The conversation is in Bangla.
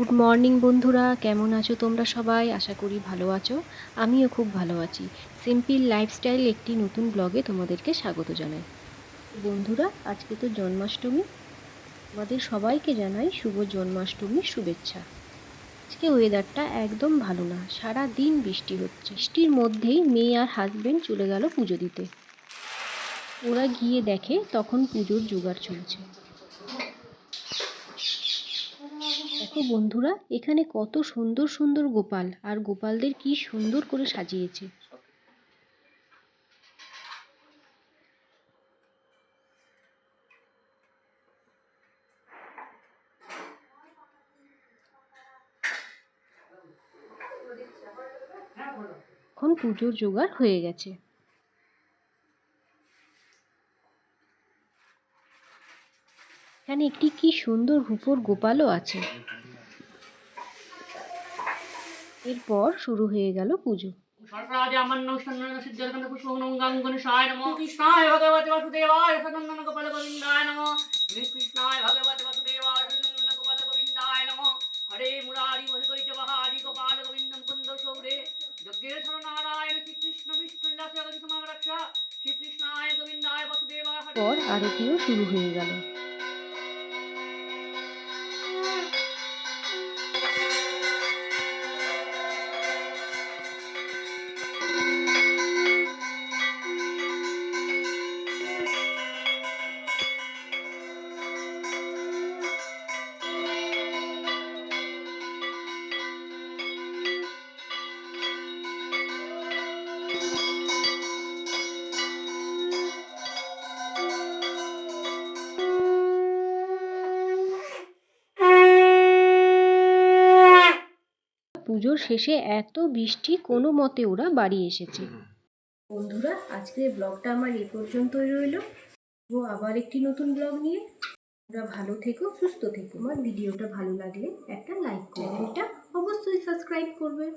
গুড মর্নিং বন্ধুরা, কেমন আছো তোমরা সবাই? আশা করি ভালো আছো। আমিও খুব ভালো আছি। সিম্পল লাইফস্টাইল একটি নতুন ব্লগে তোমাদেরকে স্বাগত জানাই। বন্ধুরা, আজকে তো জন্মাষ্টমী। আমাদের সবাইকে জানাই শুভ জন্মাষ্টমীর শুভেচ্ছা। আজকে ওয়েদারটা একদম ভালো না, সারা দিন বৃষ্টি হচ্ছে। বৃষ্টির মধ্যেই মেয়ে আর হাজবেন্ড চলে গেল পুজো দিতে। ওরা গিয়ে দেখে তখন পুজোর জোগাড় চলছে। দেখো বন্ধুরা, এখানে কত সুন্দর সুন্দর গোপাল, আর গোপালদের কি সুন্দর করে সাজিয়েছে। এখন পুজোর জোগাড় হয়ে গেছে। এখানে একটি কি সুন্দর রূপোর গোপালও আছে। এরপর শুরু হয়ে গেল পুজো। কৃষ্ণায় ভগবতে বাসুদেবায় সদন্দন গোপাল গোবিন্দায় নমঃ। কৃষ্ণায় ভগবতে বাসুদেবায় সদন্দন গোপাল গোবিন্দায় নমঃ। হরে মুরারি মধুকৈট বাহারি গোপাল গোবিন্দ মুকুন্দ সৌরে যজ্ঞেশ্বর নারায়ণ শ্রীকৃষ্ণ বিষ্ণু দাসগতি সমারক্ষা শ্রীকৃষ্ণায় গোবিন্দায় বাসুদেবায়। পর আরতিও শুরু হয়ে গেল। পুজোর শেষে এত বৃষ্টি, কোনো মতে ওরা বাড়ি এসেছে। বন্ধুরা, আজকের ব্লগটা আমার এই পর্যন্তই রইল। ও আবার একটি নতুন ব্লগ নিয়ে। তোমরা ভালো থেকো, সুস্থ থেকো। আমার ভিডিওটা ভালো লাগলে একটা লাইক, চ্যানেলটা অবশ্যই সাবস্ক্রাইব করবে।